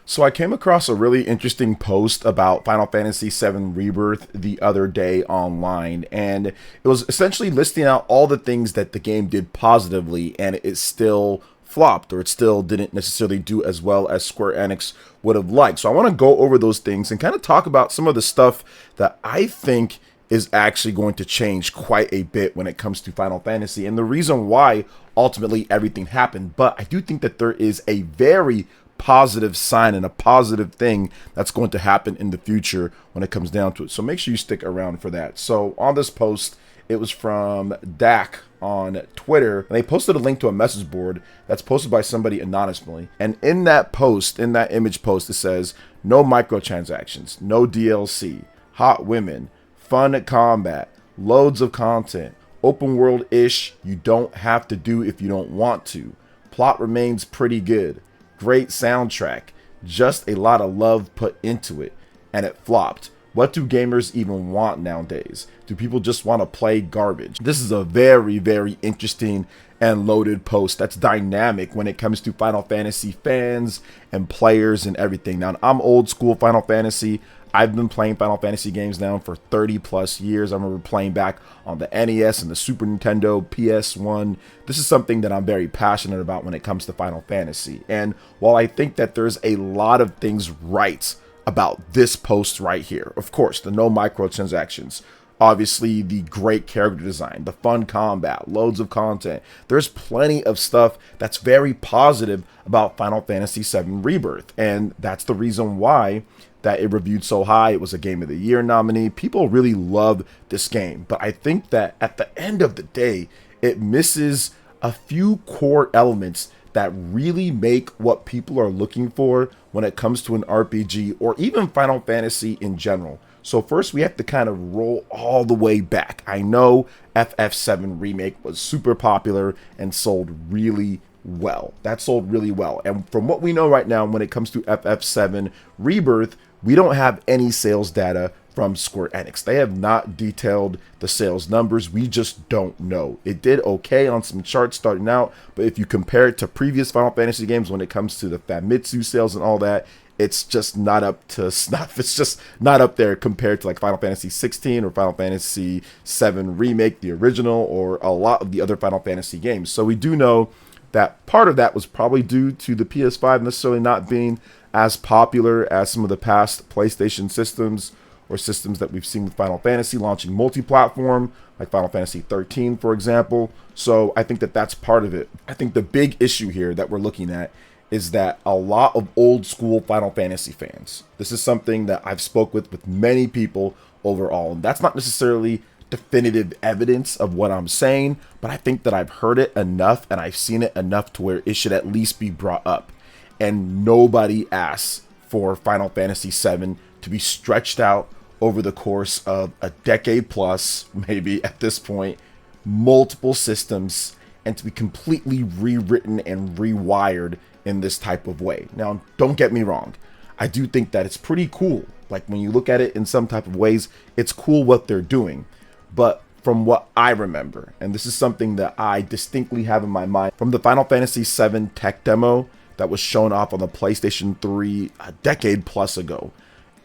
So I came across a really interesting post about Final Fantasy VII Rebirth the other day online, and it was essentially listing out all the things that the game did positively, and it still flopped, or it still didn't necessarily do as well as Square Enix would have liked. So I want to go over those things and kind of talk about some of the stuff that I think is actually going to change quite a bit when it comes to Final Fantasy, and the reason why ultimately everything happened. But I do think that there is a very positive sign and a positive thing that's going to happen in the future when it comes down to it. So make sure you stick around for that. So on this post, it was from Dak on Twitter, and they posted a link to a message board that's posted by somebody anonymously. And in that post, in that image post, it says, no microtransactions, no DLC, hot women, fun combat, loads of content, open world-ish you don't have to do if you don't want to. Plot remains pretty good. Great soundtrack, just a lot of love put into it, and it flopped. What do gamers even want nowadays? Do people just want to play garbage? This is a very, very interesting and loaded post that's dynamic when it comes to Final Fantasy fans and players and everything. Now, I'm old school Final Fantasy. I've been playing Final Fantasy games now for 30 plus years. I remember playing back on the NES and the Super Nintendo, PS1. This is something that I'm very passionate about when it comes to Final Fantasy. And while I think that there's a lot of things right about this post right here, of course, the no microtransactions, obviously the great character design, the fun combat, loads of content. There's plenty of stuff that's very positive about Final Fantasy VII Rebirth. And that's the reason why that it reviewed so high. It was a Game of the Year nominee. People really love this game. But I think that at the end of the day, it misses a few core elements that really make what people are looking for when it comes to an RPG or even Final Fantasy in general. So first, we have to kind of roll all the way back. I know FF7 Remake was super popular and sold really well. That sold really well. And from what we know right now, when it comes to FF7 Rebirth, we don't have any sales data from Square Enix. They have not detailed the sales numbers. We just don't know. It did okay on some charts starting out, but if you compare it to previous Final Fantasy games when it comes to the Famitsu sales and all that, it's just not up to snuff. It's just not up there compared to like Final Fantasy 16 or Final Fantasy 7 Remake, the original, or a lot of the other Final Fantasy games. So we do know that part of that was probably due to the PS5 necessarily not being as popular as some of the past PlayStation systems or systems that we've seen with Final Fantasy launching multi-platform, like Final Fantasy 13, for example. So I think that that's part of it. I think the big issue here that we're looking at is that a lot of old school Final Fantasy fans, this is something that I've spoke with many people overall, and that's not necessarily definitive evidence of what I'm saying, but I think that I've heard it enough and I've seen it enough to where it should at least be brought up. And nobody asks for Final Fantasy VII to be stretched out over the course of a decade plus, maybe at this point, multiple systems, and to be completely rewritten and rewired in this type of way. Now, don't get me wrong. I do think that it's pretty cool. Like when you look at it in some type of ways, it's cool what they're doing. But from what I remember, and this is something that I distinctly have in my mind, from the Final Fantasy VII tech demo that was shown off on the PlayStation 3 a decade plus ago,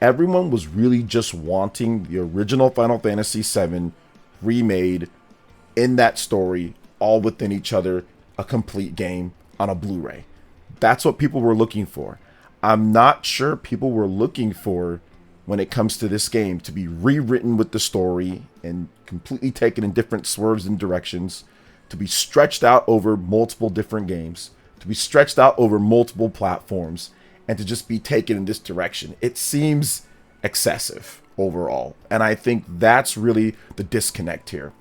everyone was really just wanting the original Final Fantasy VII remade in that story, all within each other, a complete game on a Blu-ray. That's what people were looking for. I'm not sure people were looking for, when it comes to this game, to be rewritten with the story and completely taken in different swerves and directions, to be stretched out over multiple different games, to be stretched out over multiple platforms, and to just be taken in this direction. It seems excessive overall, and I think that's really the disconnect here.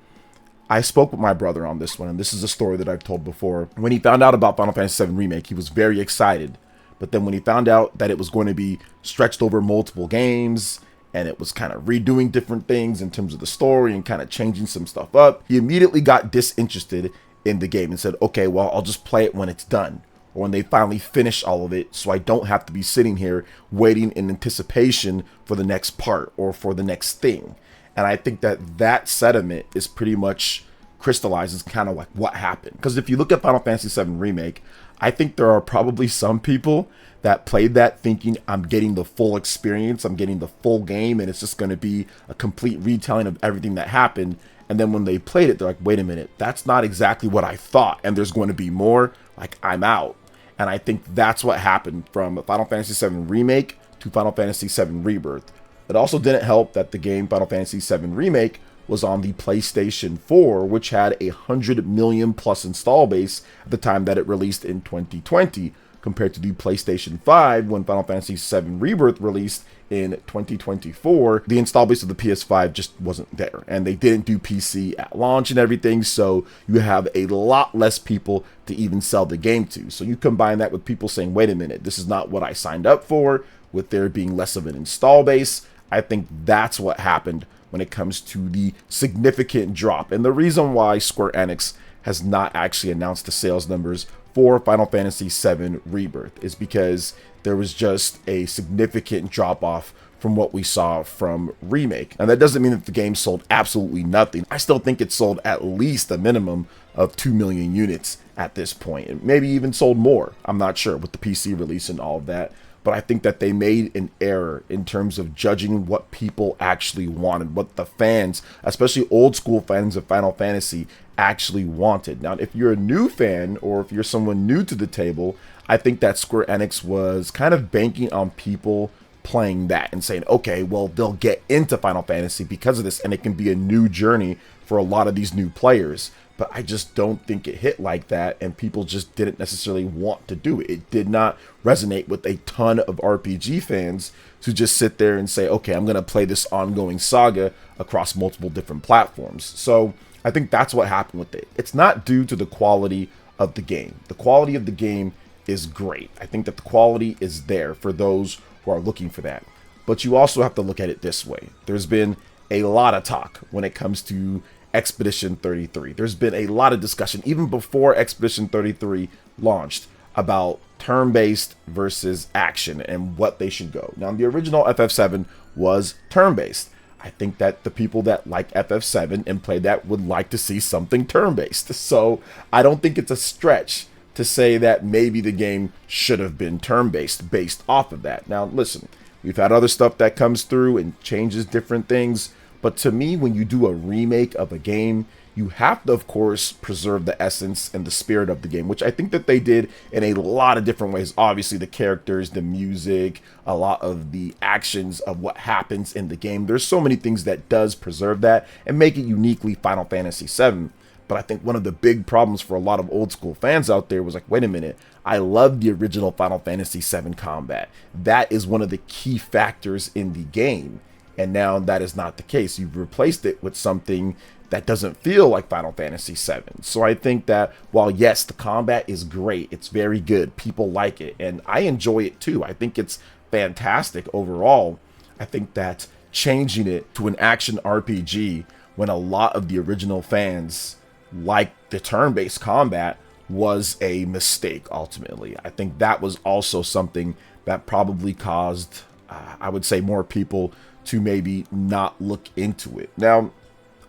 I spoke with my brother on this one, and this is a story that I've told before. When he found out about Final Fantasy VII Remake, he was very excited. But then when he found out that it was going to be stretched over multiple games, and it was kind of redoing different things in terms of the story and kind of changing some stuff up, he immediately got disinterested in the game and said, okay, well, I'll just play it when it's done, or when they finally finish all of it, so I don't have to be sitting here waiting in anticipation for the next part or for the next thing. And I think that that sentiment is pretty much crystallizes kind of like what happened. Because if you look at Final Fantasy VII Remake, I think there are probably some people that played that thinking I'm getting the full experience, I'm getting the full game, and it's just going to be a complete retelling of everything that happened. And then when they played it, they're like, wait a minute, that's not exactly what I thought, and there's going to be more. Like, I'm out. And I think that's what happened from Final Fantasy VII Remake to Final Fantasy VII Rebirth. It also didn't help that the game Final Fantasy VII Remake was on the PlayStation 4, which had 100 million plus install base at the time that it released in 2020, compared to the PlayStation 5 when Final Fantasy VII Rebirth released in 2024. The install base of the PS5 just wasn't there, and they didn't do PC at launch and everything, so you have a lot less people to even sell the game to. So you combine that with people saying, wait a minute, this is not what I signed up for, with there being less of an install base. I think that's what happened when it comes to the significant drop. And the reason why Square Enix has not actually announced the sales numbers for Final Fantasy VII Rebirth is because there was just a significant drop off from what we saw from Remake. And that doesn't mean that the game sold absolutely nothing. I still think it sold at least a minimum of 2 million units at this point, and maybe even sold more. I'm not sure with the PC release and all of that. But I think that they made an error in terms of judging what people actually wanted, what the fans, especially old school fans of Final Fantasy, actually wanted. Now, if you're a new fan or if you're someone new to the table, I think that Square Enix was kind of banking on people playing that and saying, okay, well, they'll get into Final Fantasy because of this, and it can be a new journey for a lot of these new players. But I just don't think it hit like that, and people just didn't necessarily want to do it. It did not resonate with a ton of RPG fans to just sit there and say, okay, I'm going to play this ongoing saga across multiple different platforms. So I think that's what happened with it. It's not due to the quality of the game. The quality of the game is great. I think that the quality is there for those who are looking for that. But you also have to look at it this way. There's been a lot of talk when it comes to Expedition 33. There's been a lot of discussion, even before Expedition 33 launched, about turn-based versus action and what they should go. Now, the original FF7 was turn-based. I think that the people that like FF7 and play that would like to see something turn-based. So I don't think it's a stretch to say that maybe the game should have been turn-based based off of that. Now, listen, we've had other stuff that comes through and changes different things. But to me, when you do a remake of a game, you have to, of course, preserve the essence and the spirit of the game, which I think that they did in a lot of different ways. Obviously, the characters, the music, a lot of the actions of what happens in the game. There's so many things that does preserve that and make it uniquely Final Fantasy VII. But I think one of the big problems for a lot of old school fans out there was like, wait a minute, I love the original Final Fantasy VII combat. That is one of the key factors in the game. And now that is not the case. You've replaced it with something that doesn't feel like Final Fantasy VII. So I think that while, yes, the combat is great, it's very good, people like it, and I enjoy it too. I think it's fantastic overall. I think that changing it to an action RPG when a lot of the original fans like the turn-based combat was a mistake ultimately. I think that was also something that probably caused, I would say, more people to maybe not look into it. Now,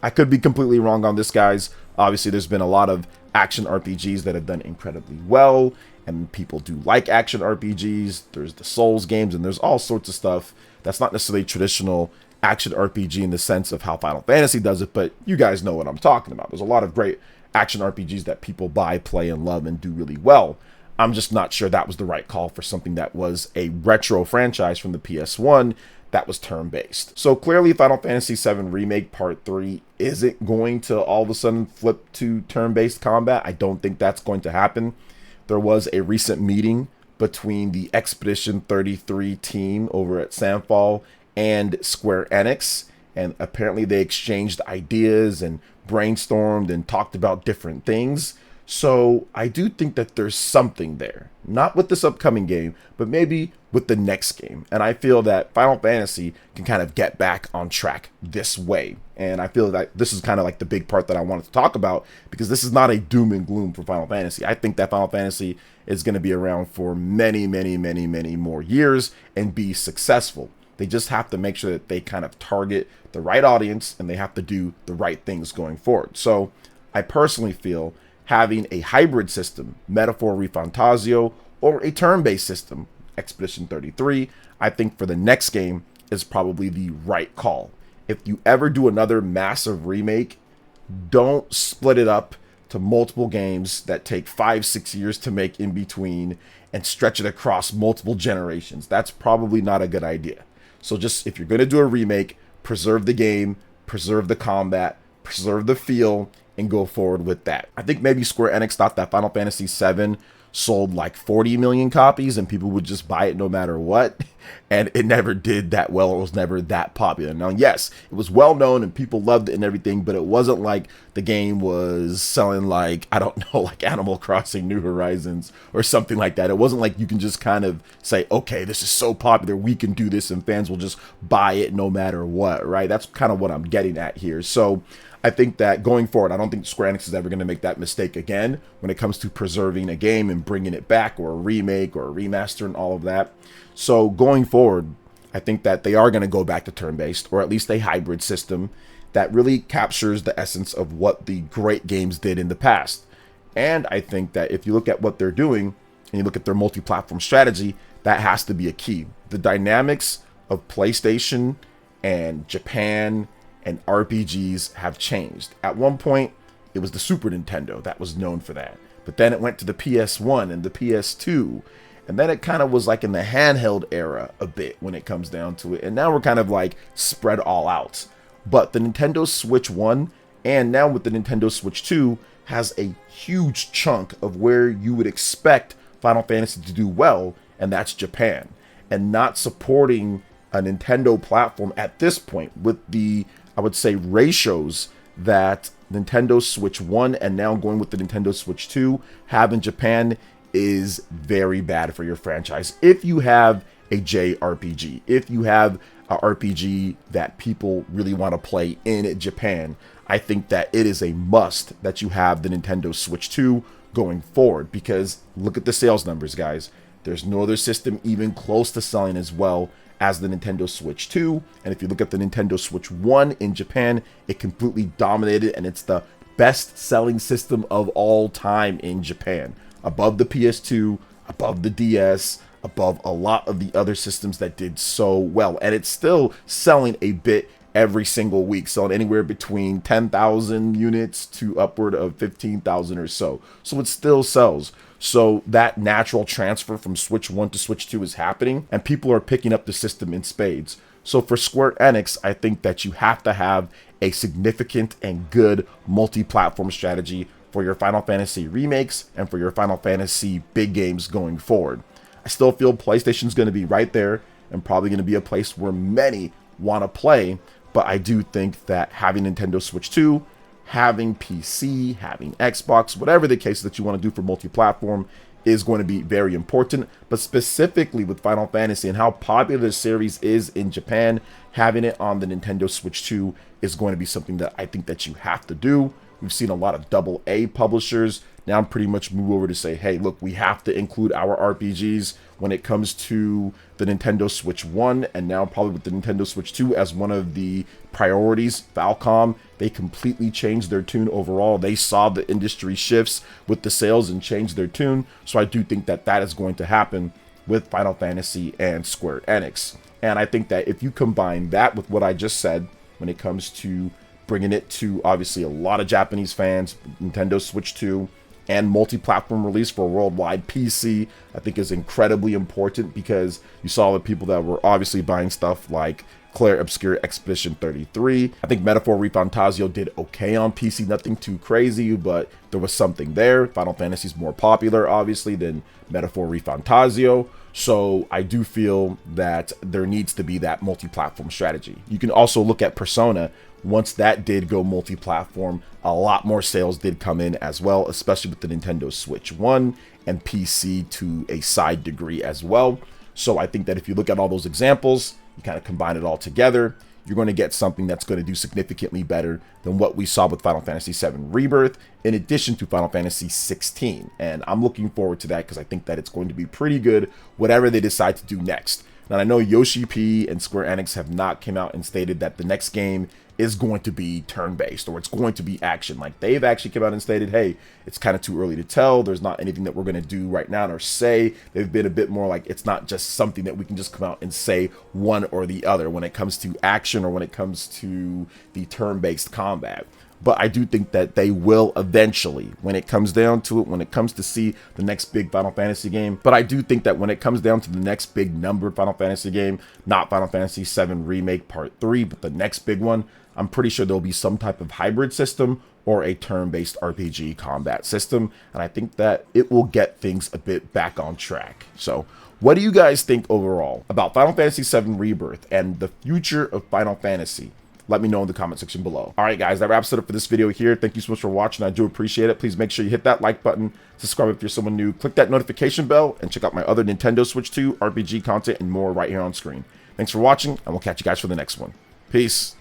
I could be completely wrong on this, guys. Obviously, there's been a lot of action RPGs that have done incredibly well, and people do like action RPGs. There's the Souls games, and there's all sorts of stuff that's not necessarily traditional action RPG in the sense of how Final Fantasy does it, but you guys know what I'm talking about. There's a lot of great action RPGs that people buy, play, and love, and do really well. I'm just not sure that was the right call for something that was a retro franchise from the PS1 that was turn-based. So clearly Final Fantasy VII Remake Part 3 isn't going to all of a sudden flip to turn-based combat. I don't think that's going to happen. There was a recent meeting between the Expedition 33 team over at Samfall and Square Enix, and apparently they exchanged ideas and brainstormed and talked about different things. So I do think that there's something there, not with this upcoming game, but maybe with the next game. And I feel that Final Fantasy can kind of get back on track this way. And I feel that this is kind of like the big part that I wanted to talk about, because this is not a doom and gloom for Final Fantasy. I think that Final Fantasy is going to be around for many, many, many, many more years and be successful. They just have to make sure that they kind of target the right audience, and they have to do the right things going forward. So I personally feel having a hybrid system, Metaphor ReFantazio, or a turn-based system, Expedition 33, I think for the next game is probably the right call. If you ever do another massive remake, don't split it up to multiple games that take 5-6 years to make in between and stretch it across multiple generations. That's probably not a good idea. So just, if you're going to do a remake, preserve the game, preserve the combat, preserve the feel, and go forward with that. I think maybe Square Enix thought that Final Fantasy VII sold like 40 million copies and people would just buy it no matter what, and it never did that well. It was never that popular. Now, yes, it was well known and people loved it and everything, but it wasn't like the game was selling like, I don't know, like Animal Crossing New Horizons or something like that. It wasn't like you can just kind of say, okay, this is so popular, we can do this and fans will just buy it no matter what, right? That's kind of what I'm getting at here. So I think that going forward, I don't think Square Enix is ever going to make that mistake again when it comes to preserving a game and bringing it back, or a remake or a remaster and all of that. So going forward, I think that they are going to go back to turn-based, or at least a hybrid system that really captures the essence of what the great games did in the past. And I think that if you look at what they're doing and you look at their multi-platform strategy, that has to be a key. The dynamics of PlayStation and Japan and RPGs have changed. At one point, it was the Super Nintendo that was known for that. But then it went to the PS1 and the PS2. And then it kind of was like in the handheld era a bit when it comes down to it. And now we're kind of like spread all out. But the Nintendo Switch 1 and now with the Nintendo Switch 2 has a huge chunk of where you would expect Final Fantasy to do well, and that's Japan. And not supporting a Nintendo platform at this point with the, I would say, ratios that Nintendo Switch 1 and now going with the Nintendo Switch 2 have in Japan is very bad for your franchise. If you have a JRPG, if you have a RPG that people really want to play in Japan, I think that it is a must that you have the Nintendo Switch 2 going forward, because look at the sales numbers, guys. There's no other system even close to selling as well as the Nintendo Switch 2. And if you look at the Nintendo Switch 1 in Japan, it completely dominated, and it's the best selling system of all time in Japan. Above the PS2, above the DS, above a lot of the other systems that did so well. And it's still selling a bit every single week, selling anywhere between 10,000 units to upward of 15,000 or so. So it still sells. So that natural transfer from Switch 1 to Switch 2 is happening, and people are picking up the system in spades. So for Square Enix, I think that you have to have a significant and good multi-platform strategy for your Final Fantasy remakes and for your Final Fantasy big games going forward. I still feel PlayStation's going to be right there and probably going to be a place where many want to play, but I do think that having Nintendo Switch 2, having PC, having Xbox, whatever the case that you want to do for multi-platform is going to be very important. But specifically with Final Fantasy and how popular the series is in Japan, having it on the Nintendo Switch 2 is going to be something that I think that you have to do. We've seen a lot of AA publishers now pretty much move over to say, hey, look, we have to include our RPGs when it comes to the Nintendo Switch 1, and now probably with the Nintendo Switch 2 as one of the priorities. Falcom, they completely changed their tune overall. They saw the industry shifts with the sales and changed their tune. So I do think that that is going to happen with Final Fantasy and Square Enix. And I think that if you combine that with what I just said when it comes to bringing it to obviously a lot of Japanese fans, Nintendo Switch 2, and multi-platform release for a worldwide PC, I think is incredibly important, because you saw the people that were obviously buying stuff like Claire Obscure Expedition 33. I think Metaphor ReFantazio did okay on PC, nothing too crazy, but there was something there. Final Fantasy is more popular, obviously, than Metaphor ReFantazio. So I do feel that there needs to be that multi-platform strategy. You can also look at Persona. Once that did go multi-platform, a lot more sales did come in as well, especially with the Nintendo Switch 1 and PC to a side degree as well. So I think that if you look at all those examples, you kind of combine it all together, you're going to get something that's going to do significantly better than what we saw with Final Fantasy VII Rebirth, in addition to Final Fantasy XVI. And I'm looking forward to that because I think that it's going to be pretty good, whatever they decide to do next. Now, I know Yoshi P and Square Enix have not came out and stated that the next game is going to be turn-based, or it's going to be action. Like, they've actually come out and stated, hey, it's kind of too early to tell. There's not anything that we're going to do right now or say. They've been a bit more like, it's not just something that we can just come out and say one or the other when it comes to action or when it comes to the turn-based combat. But I do think that they will eventually, when it comes down to it, when it comes to see the next big Final Fantasy game. But I do think that when it comes down to the next big numbered Final Fantasy game, not Final Fantasy VII Remake Part 3, but the next big one, I'm pretty sure there'll be some type of hybrid system or a turn-based RPG combat system. And I think that it will get things a bit back on track. So what do you guys think overall about Final Fantasy VII Rebirth and the future of Final Fantasy? Let me know in the comment section below. All right, guys, that wraps it up for this video here. Thank you so much for watching. I do appreciate it. Please make sure you hit that like button, subscribe if you're someone new, click that notification bell, and check out my other Nintendo Switch 2 RPG content and more right here on screen. Thanks for watching, and we'll catch you guys for the next one. Peace.